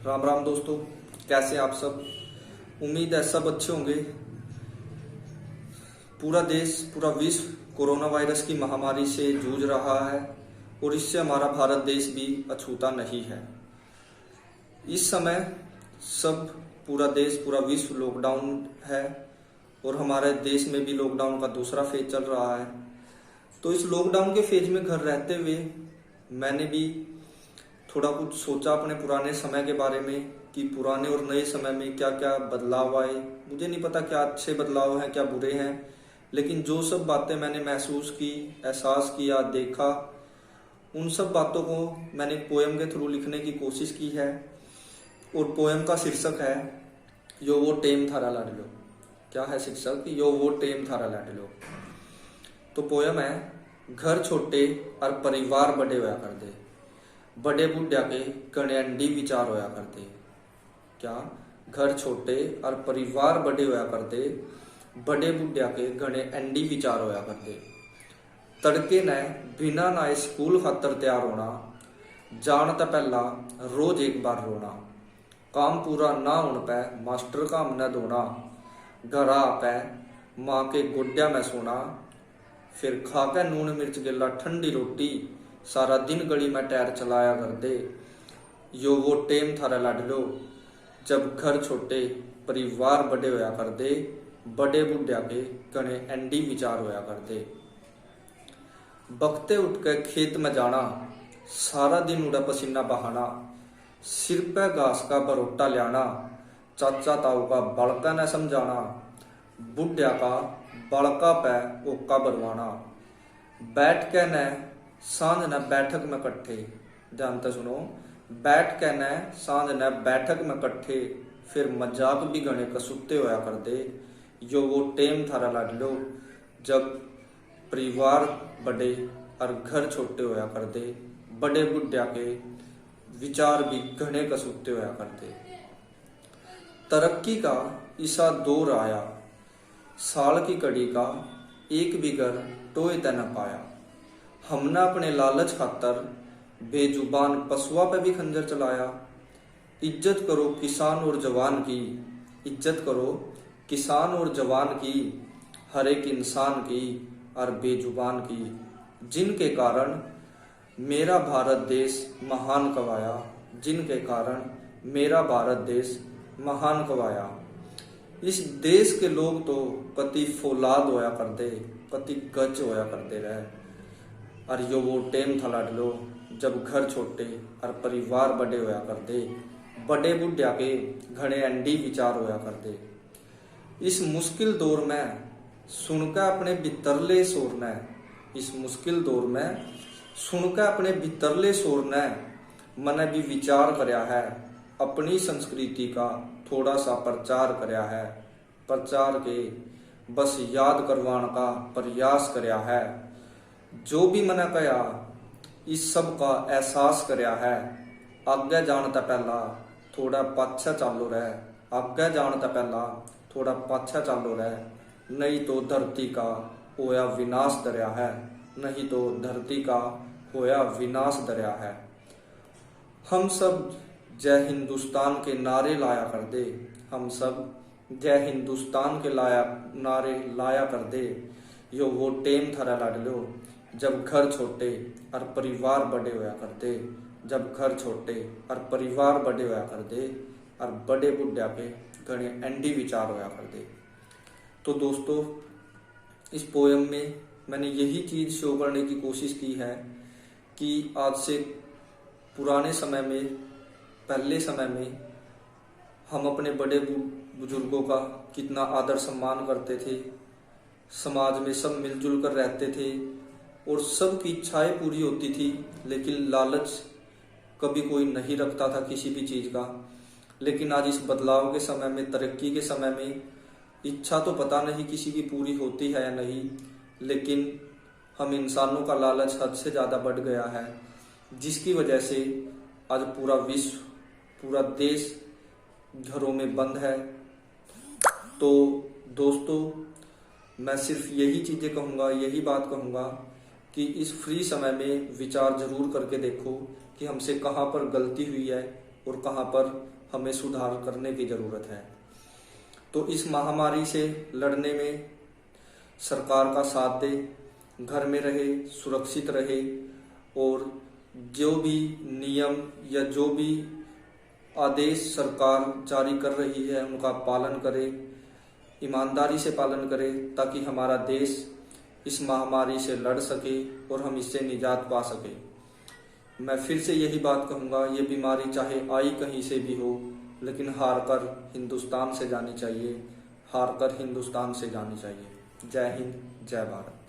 राम राम दोस्तों, कैसे आप सब। उम्मीद है सब अच्छे होंगे। पूरा देश, पूरा विश्व कोरोना वायरस की महामारी से जूझ रहा है और इससे हमारा भारत देश भी अछूता नहीं है। इस समय सब पूरा देश, पूरा विश्व लॉकडाउन है और हमारे देश में भी लॉकडाउन का दूसरा फेज चल रहा है। तो इस लॉकडाउन के फेज में घर रहते हुए मैंने भी थोड़ा कुछ सोचा अपने पुराने समय के बारे में कि पुराने और नए समय में क्या क्या बदलाव आए। मुझे नहीं पता क्या अच्छे बदलाव हैं क्या बुरे हैं, लेकिन जो सब बातें मैंने महसूस की, एहसास किया, देखा, उन सब बातों को मैंने पोएम के थ्रू लिखने की कोशिश की है। और पोएम का शीर्षक है यो वो टेम थारा लाडलो। क्या है शीर्षक? यो वो टेम थारा लाडलो। तो पोएम है, घर छोटे और परिवार बड़े होया कर दे, बड़े बुढ़िया के घने अंडी विचार होया करते। क्या? घर छोटे और परिवार बड़े होया करते, बड़े बुढ़िया के घने अंडी विचार होया करते। तड़के न बिना ना स्कूल खातर तैयार होना, जानता पहला रोज एक बार रोना। काम पूरा ना होने पे मास्टर काम न धोना, घर आ पे माँ के गोड्या में सोना। फिर खा के नून मिर्च गिला ठंडी रोटी, सारा दिन गली में टायर चलाया कर दे। यो वो टेम थारा लाडलो, जब घर छोटे परिवार बड़े होया कर दे, बड़े बुढ़िया के घने एंडी विचार होया कर दे। बखते उठ के खेत में जाना, सारा दिन उड़ा पसीना बहाना। सिर पे घास का बरोटा लियाना, चाचा ताऊ का बड़का न समझाना। बुढ़िया का बड़का पे ओका बनवाना। बैठ के न सांझ न बैठक में कट्ठे, जानते सुनो, बैठ के न सांझ न बैठक में कट्ठे। फिर मजाक भी घने कसुत्ते होया कर दे। यो वो टेम थारा लाडलो, जब परिवार बड़े और घर छोटे होया कर दे, बड़े बुढ़िया के विचार भी घने कसुत्ते होया कर दे। तरक्की का ईसा दौर आया, साल की कड़ी का एक भी घर टोए त न पाया। हमने अपने लालच खातर बेजुबान पशुआ पे भी खंजर चलाया। इज्जत करो किसान और जवान की, इज्जत करो किसान और जवान की, हर एक इंसान की और बेजुबान की, जिनके कारण मेरा भारत देश महान कवाया, जिनके कारण मेरा भारत देश महान कवाया। इस देश के लोग तो कति फौलाद होया करते, कति गज होया करते रहे। और यो वो टेम था लाडलो, जब घर छोटे और परिवार बड़े होया करते, बड़े बुढ़िया के घने अंडी विचार होया करते। इस मुश्किल दौर में सुनकर अपने बितरले शोर ने, इस मुश्किल दौर में सुनकर अपने बितरले शोर ने मने भी विचार करया है, अपनी संस्कृति का थोड़ा सा प्रचार करया है। प्रचार के बस याद करवाने का प्रयास करया है। जो भी मैंने कहा इस सब का एहसास करया है। आगे जानता पहला थोड़ा पाछा चालो रहे, आगे जानता पहला थोड़ा पाछा चालो रहे, नहीं तो धरती का होया विनाश दरिया है, नहीं तो धरती का होया विनाश दरिया है। हम सब जय हिंदुस्तान के नारे लाया कर दे, हम सब जय हिंदुस्तान के नारे लाया कर दे। यो वो टेम थारा लाडलो, जब घर छोटे और परिवार बड़े होया करते, जब घर छोटे और परिवार बड़े होया करते और बड़े बुढ़िया के घने एंडी विचार होया करते। तो दोस्तों, इस पोएम में मैंने यही चीज शो करने की कोशिश की है कि आज से पुराने समय में, पहले समय में हम अपने बड़े बुजुर्गों का कितना आदर सम्मान करते थे, समाज में सब मिलजुल कर रहते थे और सबकी इच्छाएं पूरी होती थी। लेकिन लालच कभी कोई नहीं रखता था किसी भी चीज़ का। लेकिन आज इस बदलाव के समय में, तरक्की के समय में, इच्छा तो पता नहीं किसी की पूरी होती है या नहीं, लेकिन हम इंसानों का लालच हद से ज़्यादा बढ़ गया है, जिसकी वजह से आज पूरा विश्व, पूरा देश घरों में बंद है। तो दोस्तों, मैं सिर्फ यही चीज़ें कहूँगा, यही बात कहूँगा कि इस फ्री समय में विचार जरूर करके देखो कि हमसे कहाँ पर गलती हुई है और कहाँ पर हमें सुधार करने की ज़रूरत है। तो इस महामारी से लड़ने में सरकार का साथ दे, घर में रहे, सुरक्षित रहे और जो भी नियम या जो भी आदेश सरकार जारी कर रही है उनका पालन करे, ईमानदारी से पालन करे, ताकि हमारा देश इस महामारी से लड़ सके और हम इससे निजात पा सके। मैं फिर से यही बात कहूँगा, ये बीमारी चाहे आई कहीं से भी हो, लेकिन हार कर हिंदुस्तान से जानी चाहिए, हार कर हिंदुस्तान से जानी चाहिए। जय हिंद, जय भारत।